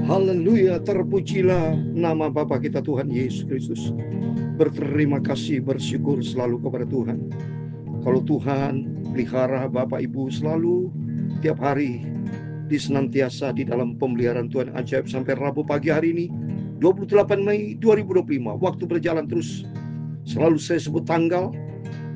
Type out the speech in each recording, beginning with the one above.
Haleluya, terpujilah nama Bapa kita Tuhan Yesus Kristus. Berterima kasih, bersyukur selalu kepada Tuhan. Kalau Tuhan pelihara Bapak Ibu selalu tiap hari senantiasa di dalam pemeliharaan Tuhan ajaib sampai Rabu pagi hari ini 28 Mei 2025. Waktu berjalan terus. Selalu saya sebut tanggal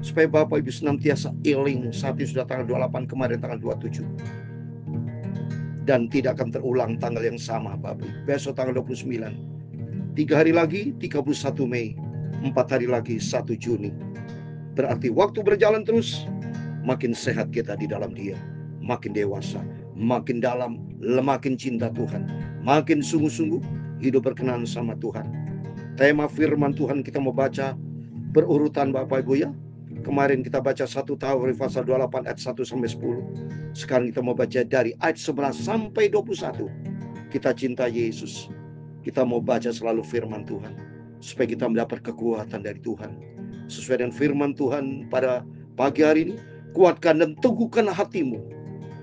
supaya Bapak Ibu senantiasa iling. Saat ini sudah tanggal 28, kemarin tanggal 27. Dan tidak akan terulang tanggal yang sama Bapak Ibu. Besok tanggal 29. 3 hari lagi 31 Mei. 4 hari lagi 1 Juni. Berarti waktu berjalan terus, makin sehat kita di dalam Dia, makin dewasa, makin dalam, makin cinta Tuhan, makin sungguh-sungguh hidup berkenan sama Tuhan. Tema firman Tuhan kita mau baca berurutan Bapak Ibu ya. Kemarin kita baca 1 Tawarikh pasal 28 ayat 1 sampai 10. Sekarang kita mau baca dari ayat 11 sampai 21. Kita cinta Yesus. Kita mau baca selalu firman Tuhan supaya kita mendapat kekuatan dari Tuhan. Sesuai dengan firman Tuhan pada pagi hari ini, kuatkan dan teguhkan hatimu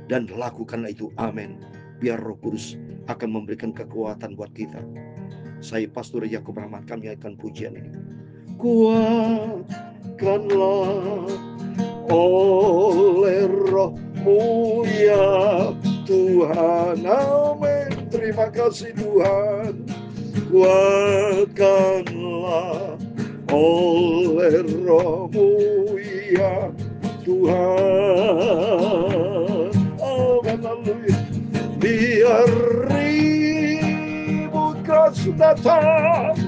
dan lakukanlah itu. Amin. Biar Roh Kudus akan memberikan kekuatan buat kita. Saya Pastor Yakub Rahmat, kami akan pujian ini. Kuatkanlah oleh Roh-Mu ya Tuhan. Amin. Terima kasih Tuhan. Kuatkanlah oleh Roh-Mu ya Tuhan. Amin. Haleluya. Biar ribut keras datang,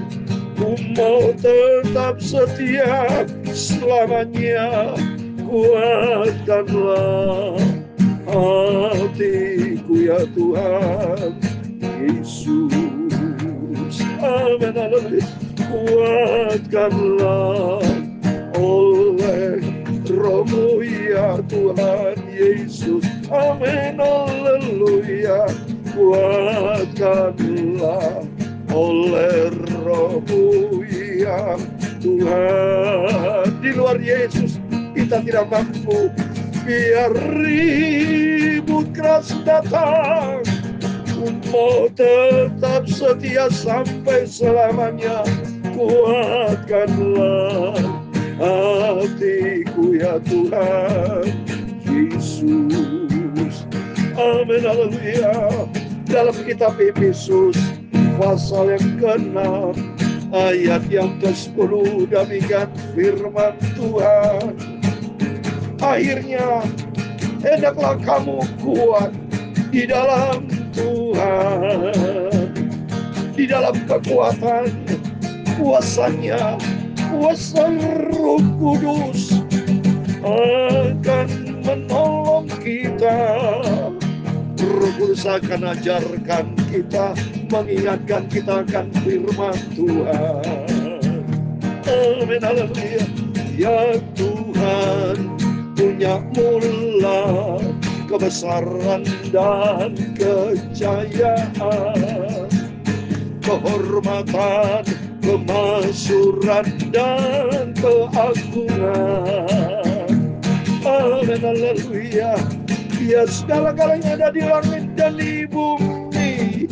ku mau tetap setia selamanya. Kuatkanlah hatiku ya Tuhan Yesus. Amin. Haleluya. Kuatkanlah oleh Roh-Mu ya Tuhan Yesus. Amin. Haleluya. Kuatkanlah oleh Roh-Mu ya Tuhan. Di luar Yesus kita tidak mampu. Biar ribut keras datang, ku mau tetap setia sampai selamanya. Kuatkanlah hatiku ya Tuhan Yesus. Amin. Haleluya. Dalam kitab Efesus pasal yang ke-6 ayat yang ke-10 demikian firman Tuhan. Akhirnya hendaklah kamu kuat di dalam Tuhan, di dalam kekuatan kuasanya. Kuasa Roh Kudus akan menolong kita. Roh Kudus akan ajarkan kita, mengingatkan kita akan firman Tuhan. Amin. Haleluya. Ya Tuhan punya mula kebesaran dan kejayaan, kehormatan, kemasyhuran dan keagungan. Amin. Haleluya. Ya segala-galanya ada di langit dan di bumi.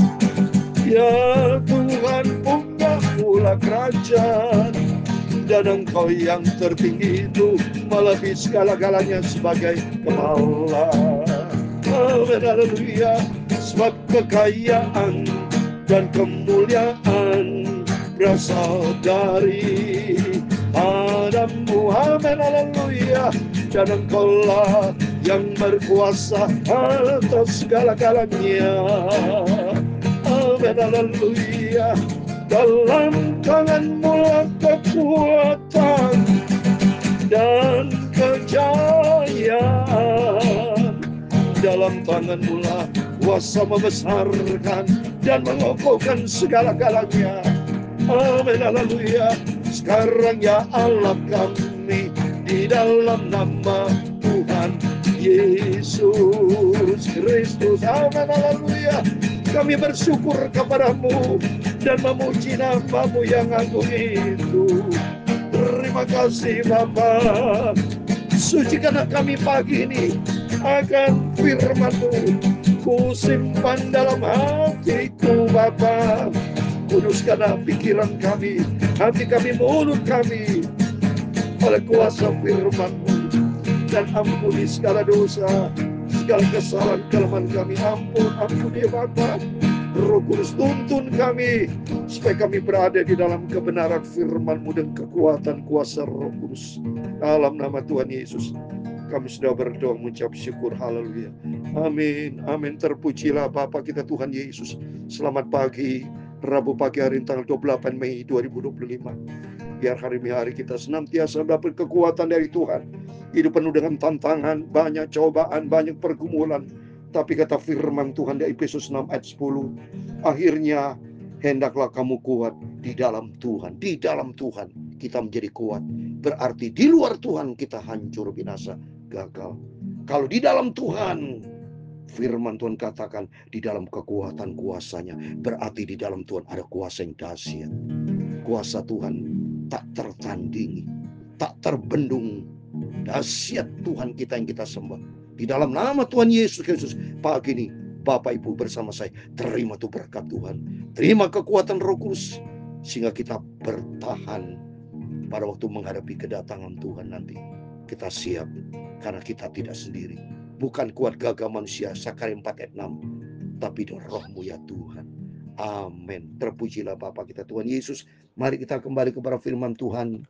Ya Tuhan punya mula kerajaan, dan Engkau yang tertinggi itu melebihi segala-galanya sebagai kepala. Amin. Haleluya. Sebab kekayaan dan kemuliaan berasal dari padamu. Amin. Haleluya. Dan Engkaulah yang berkuasa atas segala-galanya. Amin. Haleluya. Dalam tangan-Mu lah kekuatan dan kejayaan. Dalam tangan-Mu lah kuasa membesarkan dan mengokohkan segala-galanya. Amin. Haleluya. Sekarang ya Allah kami, di dalam nama Tuhan Yesus Kristus. Amin. Haleluya. Kami bersyukur kepada-Mu dan memuji nama-Mu yang agung itu. Terima kasih Bapa. Sucikanlah kami pagi ini akan firman-Mu. Ku simpan dalam hatiku Bapa. Kuduskanlah pikiran kami, hati kami, mulut kami oleh kuasa firman-Mu. Dan ampuni segala dosa, segala kesalahan kelemahan kami. Ampuni ya Bapa. Roh Kudus tuntun kami supaya kami berada di dalam kebenaran firman-Mu dan kekuatan kuasa Roh Kudus. Dalam nama Tuhan Yesus kami sudah berdoa mengucap syukur. Haleluya. Amin. Amin. Terpujilah Bapa kita Tuhan Yesus. Selamat pagi. Rabu pagi hari tanggal 28 Mei 2025. Biar hari kita senantiasa dapat kekuatan dari Tuhan. Hidup penuh dengan tantangan, banyak cobaan, banyak pergumulan. Tapi kata firman Tuhan di Efesus 6 ayat 10, akhirnya hendaklah kamu kuat di dalam Tuhan. Di dalam Tuhan kita menjadi kuat. Berarti di luar Tuhan kita hancur, binasa, gagal. Kalau di dalam Tuhan, firman Tuhan katakan di dalam kekuatan kuasanya, berarti di dalam Tuhan ada kuasa yang dahsyat. Kuasa Tuhan tak tertandingi, tak terbendung. Dahsyat Tuhan kita yang kita sembah. Di dalam nama Tuhan Yesus Kristus, pagi ini Bapak Ibu bersama saya terima tuh berkat Tuhan, terima kekuatan Roh Kudus, sehingga kita bertahan pada waktu menghadapi kedatangan Tuhan nanti. Kita siap karena kita tidak sendiri. Bukan kuat gagah manusia, Sakaria 4 ayat 6, tapi Roh-Mu ya Tuhan. Amin. Terpujilah Bapa kita Tuhan Yesus. Mari kita kembali kepada firman Tuhan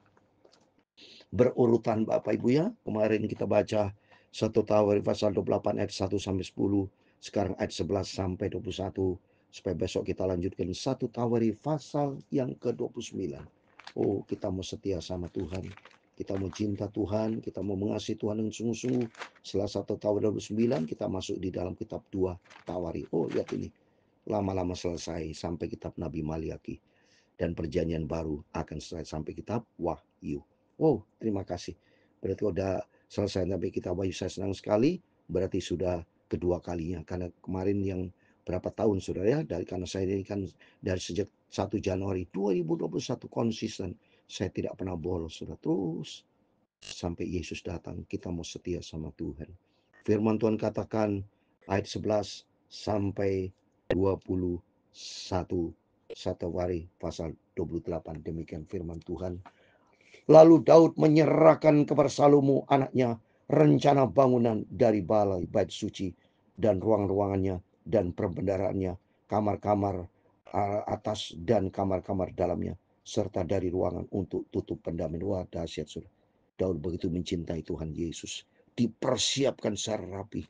berurutan Bapak Ibu ya. Kemarin kita baca 1 Tawarikh pasal 28 ayat 1 sampai 10. Sekarang ayat 11 sampai 21. Supaya besok kita lanjutkan 1 Tawarikh pasal yang ke-29. Oh, kita mau setia sama Tuhan. Kita mau cinta Tuhan, kita mau mengasihi Tuhan dengan sungguh-sungguh. Setelah 1 Tawarikh 29 kita masuk di dalam kitab 2 Tawarikh. Oh, lihat ini. Lama-lama selesai sampai kitab Nabi Maliaki. Dan perjanjian baru akan selesai sampai kitab Wahyu. Oh, terima kasih. Berarti udah selesai sampai kitab Wahyu. Saya senang sekali. Berarti sudah kedua kalinya. Karena kemarin yang berapa tahun saudara ya. Karena saya ini kan dari sejak 1 Januari 2021 konsisten. Saya tidak pernah bolos saudara. Terus sampai Yesus datang. Kita mau setia sama Tuhan. Firman Tuhan katakan ayat 11 sampai 21. 1 Tawarikh pasal 28. Demikian firman Tuhan. Lalu Daud menyerahkan kepada Salomo anaknya rencana bangunan dari balai bait suci dan ruang-ruangannya dan perbendaharaannya, kamar-kamar atas dan kamar-kamar dalamnya, serta dari ruangan untuk tutup pendamin. Wah, dahsyat saudara. Daud begitu mencintai Tuhan Yesus. Dipersiapkan secara rapi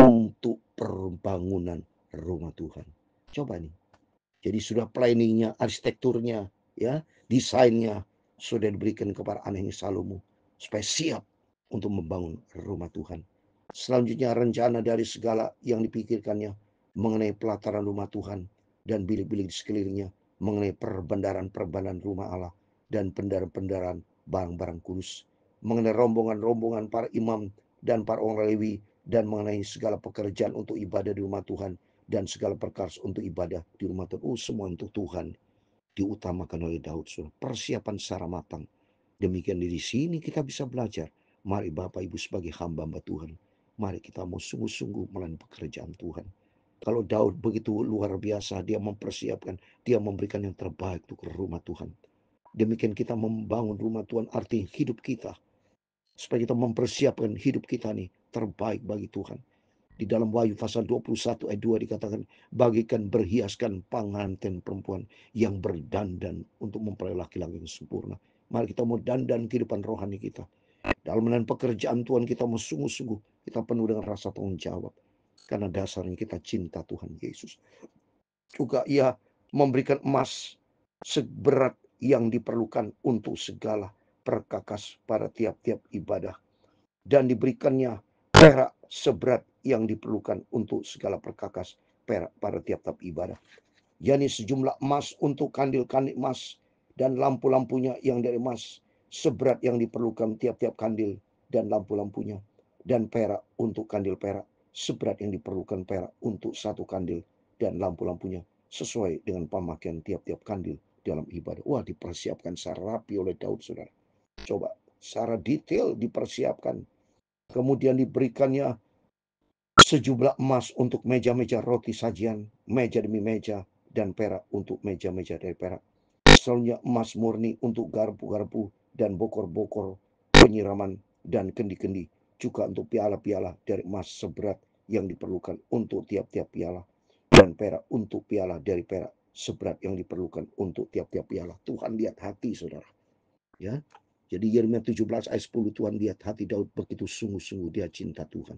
untuk pembangunan rumah Tuhan. Coba nih. Jadi sudah planningnya, arsitekturnya, ya, desainnya sudah diberikan kepada anaknya Salomo supaya siap untuk membangun rumah Tuhan. Selanjutnya rencana dari segala yang dipikirkannya mengenai pelataran rumah Tuhan dan bilik-bilik di sekelilingnya, mengenai perbendaharaan rumah Allah dan pendaran barang-barang kudus, mengenai rombongan-rombongan para imam dan para orang Lewi, dan mengenai segala pekerjaan untuk ibadah di rumah Tuhan dan segala perkara untuk ibadah di rumah Tuhan. Semua untuk Tuhan diutamakan oleh Daud. Persiapan secara matang. Demikian di sini kita bisa belajar. Mari Bapak Ibu sebagai hamba-hamba Tuhan, mari kita mau sungguh-sungguh melayani pekerjaan Tuhan. Kalau Daud begitu luar biasa, dia mempersiapkan, dia memberikan yang terbaik untuk rumah Tuhan. Demikian kita membangun rumah Tuhan, arti hidup kita. Supaya kita mempersiapkan hidup kita nih terbaik bagi Tuhan. Di dalam Wahyu pasal 21 ayat 2 dikatakan, bagikan berhiaskan pengantin perempuan yang berdandan untuk mempelai laki-laki yang sempurna. Mari kita mau dandan kehidupan rohani kita. Dalam menahan pekerjaan Tuhan kita mau sungguh-sungguh. Kita penuh dengan rasa tanggung jawab. Karena dasarnya kita cinta Tuhan Yesus. Juga ia memberikan emas seberat yang diperlukan untuk segala perkakas pada tiap-tiap ibadah. Dan diberikannya perak seberat yang diperlukan untuk segala perkakas perak pada tiap-tiap ibadah. yakni sejumlah emas untuk kandil-kandil emas dan lampu-lampunya yang dari emas seberat yang diperlukan tiap-tiap kandil dan lampu-lampunya, dan perak untuk kandil perak seberat yang diperlukan perak untuk satu kandil dan lampu-lampunya sesuai dengan pemakaian tiap-tiap kandil dalam ibadah. Wah, dipersiapkan secara rapi oleh Daud, saudara. Coba secara detail dipersiapkan. Kemudian diberikannya sejumlah emas untuk meja-meja roti sajian, meja demi meja, dan perak untuk meja-meja dari perak. Seluruhnya emas murni untuk garpu-garpu dan bokor-bokor penyiraman dan kendi-kendi, juga untuk piala-piala dari emas seberat yang diperlukan untuk tiap-tiap piala, dan perak untuk piala dari perak seberat yang diperlukan untuk tiap-tiap piala. Tuhan lihat hati, saudara. Ya, jadi Yeremia 17 ayat 10, Tuhan lihat hati Daud begitu sungguh-sungguh dia cinta Tuhan.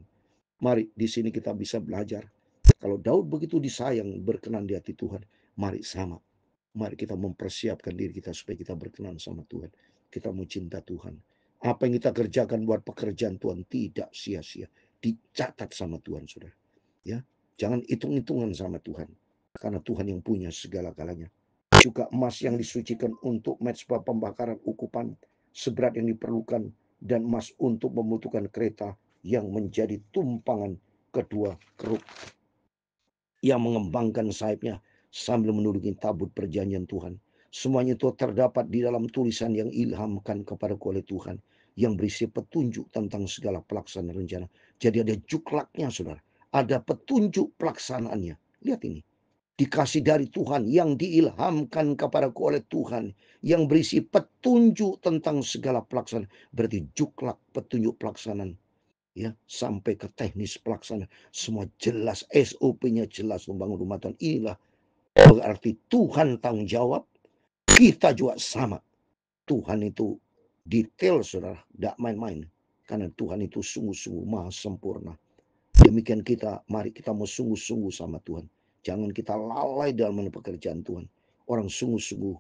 Mari di sini kita bisa belajar. Kalau Daud begitu disayang, berkenan di hati Tuhan, mari sama. Mari kita mempersiapkan diri kita supaya kita berkenan sama Tuhan. Kita mau cinta Tuhan. Apa yang kita kerjakan buat pekerjaan Tuhan tidak sia-sia. Dicatat sama Tuhan, saudara. Ya, jangan hitung-hitungan sama Tuhan. Karena Tuhan yang punya segala-galanya. Juga emas yang disucikan untuk mezbah pembakaran ukupan seberat yang diperlukan, dan emas untuk membutuhkan kereta yang menjadi tumpangan kedua keruk yang mengembangkan sayapnya sambil menduduki tabut perjanjian Tuhan. Semuanya itu terdapat di dalam tulisan yang ilhamkan kepadaku oleh Tuhan, yang berisi petunjuk tentang segala pelaksanaan rencana. Jadi ada juklaknya, saudara. Ada petunjuk pelaksanaannya. Lihat ini. Dikasih dari Tuhan, yang diilhamkan kepadaku oleh Tuhan, yang berisi petunjuk tentang segala pelaksanaan. Berarti juklak petunjuk pelaksanaan. Ya, sampai ke teknis pelaksanaan, semua jelas, SOP-nya jelas membangun rumah Tuhan. Inilah berarti Tuhan tanggung jawab, kita juga sama. Tuhan itu detail, saudara, tidak main-main. Karena Tuhan itu sungguh-sungguh maha sempurna. Demikian kita, mari kita mau sungguh-sungguh sama Tuhan. Jangan kita lalai dalam pekerjaan Tuhan. Orang sungguh-sungguh,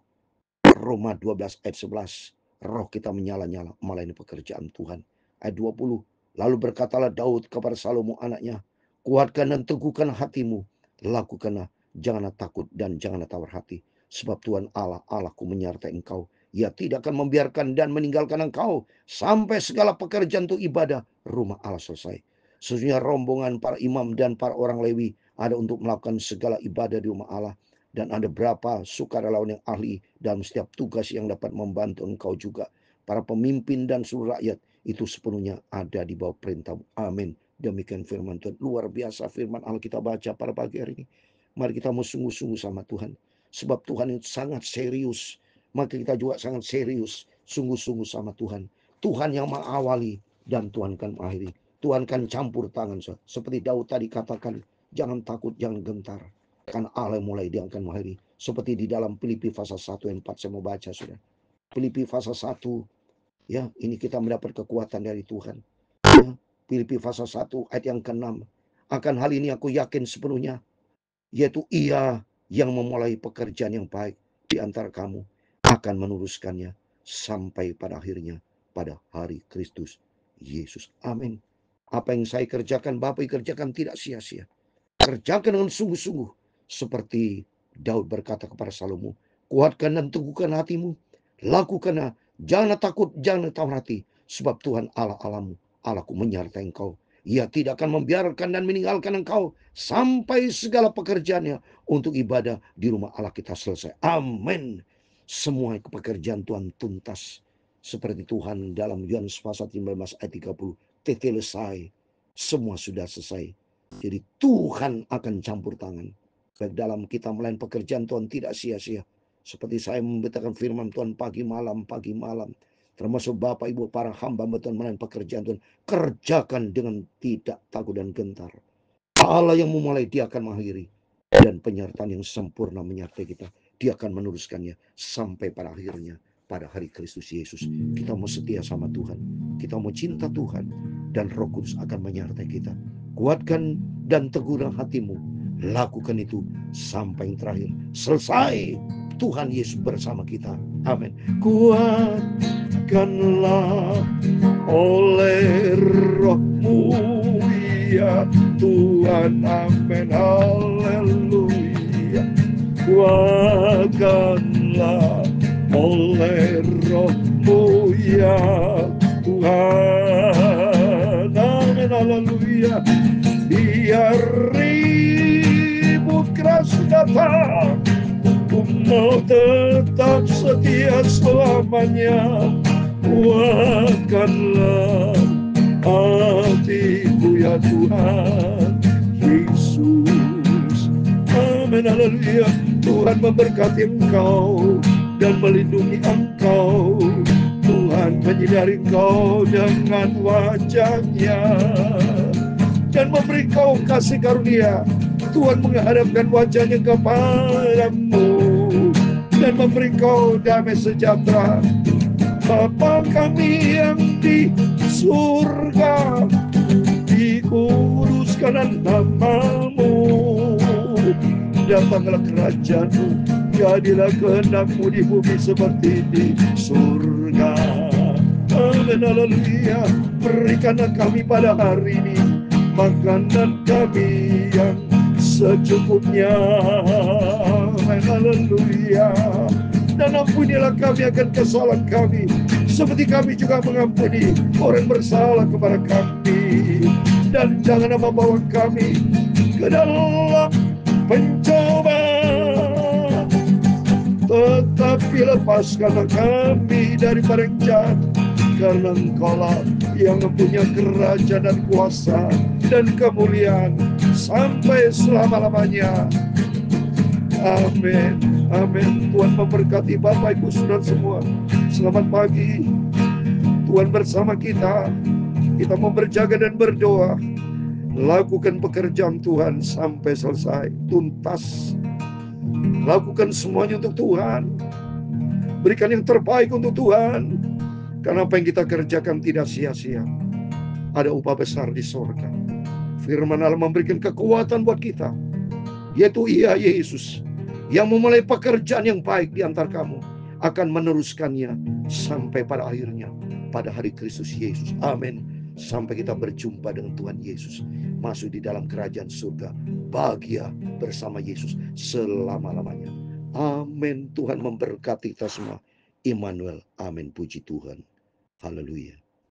Roma 12 ayat 11, roh kita menyala-nyala melayani pekerjaan Tuhan. Ayat 20, lalu berkatalah Daud kepada Salomo anaknya, kuatkan dan teguhkan hatimu, lakukanlah, janganlah takut dan janganlah tawar hati, sebab Tuhan Allah, Allahku menyertai engkau. Ia tidak akan membiarkan dan meninggalkan engkau sampai segala pekerjaan untuk ibadah rumah Allah selesai. Sesungguhnya rombongan para imam dan para orang Lewi ada untuk melakukan segala ibadah di rumah Allah. Dan ada berapa sukarelawan yang ahli dalam setiap tugas yang dapat membantu engkau juga. Para pemimpin dan seluruh rakyat itu sepenuhnya ada di bawah perintah. Amin. Demikian firman Tuhan. Luar biasa firman Allah kita baca pada pagi hari ini. Mari kita mau sungguh-sungguh sama Tuhan. Sebab Tuhan itu sangat serius. Maka kita juga sangat serius. Sungguh-sungguh sama Tuhan. Tuhan yang mengawali dan Tuhan kan mengakhiri. Tuhan kan campur tangan. Seperti Daud tadi katakan, jangan takut, jangan gentar. Kan Allah mulai dia akan mengakhiri. Seperti di dalam Filipi pasal 1 ayat 4 saya mau baca, saudara. Filipi pasal 1, ya, ini kita mendapat kekuatan dari Tuhan. Ya, Filipi pasal 1 ayat yang ke-6. Akan hal ini aku yakin sepenuhnya, yaitu Ia yang memulai pekerjaan yang baik di antara kamu akan meneruskannya sampai pada akhirnya pada hari Kristus Yesus. Amin. Apa yang saya kerjakan, Bapak kerjakan tidak sia-sia. Kerjakan dengan sungguh-sungguh. Seperti Daud berkata kepada Salomo, kuatkan dan teguhkan hatimu, lakukanlah, jangan takut, jangan tawar hati, sebab Tuhan Allah Allahmu, Allahku menyertai engkau. Ia tidak akan membiarkan dan meninggalkan engkau sampai segala pekerjaannya untuk ibadah di rumah Allah kita selesai. Amin. Semua pekerjaan Tuhan tuntas. Seperti Tuhan dalam Yohanes pasal 15 ayat 30. Tetelesai. Semua sudah selesai. Jadi Tuhan akan campur tangan. Baik dalam kita melayani pekerjaan Tuhan tidak sia-sia. Seperti saya memberitakan firman Tuhan pagi malam. Termasuk Bapak Ibu para hamba Tuhan melayani pekerjaan Tuhan. Kerjakan dengan tidak takut dan gentar. Allah yang memulai dia akan mengakhiri. Dan penyertaan yang sempurna menyertai kita. Dia akan meneruskannya sampai pada akhirnya. Pada hari Kristus Yesus. Kita mau setia sama Tuhan. Kita mau cinta Tuhan. Dan Roh Kudus akan menyertai kita. Kuatkan dan teguhkan hatimu. Lakukan itu sampai yang terakhir. Selesai. Tuhan Yesus bersama kita. Amin. Kuatkanlah oleh Roh-Mu, ya Tuhan. Amin. Haleluya. Kuatkanlah oleh Roh-Mu, ya Tuhan. Amin. Haleluya. Biar ribut keras datang, mau tetap setia selamanya. Kuatkanlah hatiku ya Tuhan Yesus. Amin, haleluya. Tuhan memberkati engkau dan melindungi engkau. Tuhan menyinari engkau dengan wajah-Nya dan memberi kau kasih karunia. Tuhan menghadapkan wajah-Nya kepadamu dan memberi kau damai sejahtera. Bapa kami yang di surga, dikuduskanlah nama-Mu, datanglah kerajaan-Mu, jadilah kehendak-Mu di bumi seperti di surga. Amin, haleluya. Berikanlah kami pada hari ini makanan kami yang secukupnya. Amin, haleluya. Dan ampunilah kami akan kesalahan kami, seperti kami juga mengampuni orang bersalah kepada kami. Dan jangan membawa kami ke dalam pencobaan, tetapi lepaskanlah kami daripada yang jahat, karena Engkau-lah yang mempunyai kerajaan dan kuasa dan kemuliaan sampai selama-lamanya. Amin. Amin. Tuhan memberkati Bapak Ibu Saudara semua. Selamat pagi. Tuhan bersama kita. Kita mau berjaga dan berdoa. Lakukan pekerjaan Tuhan sampai selesai, tuntas. Lakukan semuanya untuk Tuhan. Berikan yang terbaik untuk Tuhan. Karena apa yang kita kerjakan tidak sia-sia. Ada upah besar di sorga. Firman Allah memberikan kekuatan buat kita, yaitu Ia Yesus yang memulai pekerjaan yang baik di antara kamu akan meneruskannya sampai pada akhirnya pada hari Kristus Yesus. Amin. Sampai kita berjumpa dengan Tuhan Yesus, masuk di dalam kerajaan surga, bahagia bersama Yesus selama-lamanya. Amin. Tuhan memberkati kita semua. Immanuel. Amin. Puji Tuhan. Haleluya.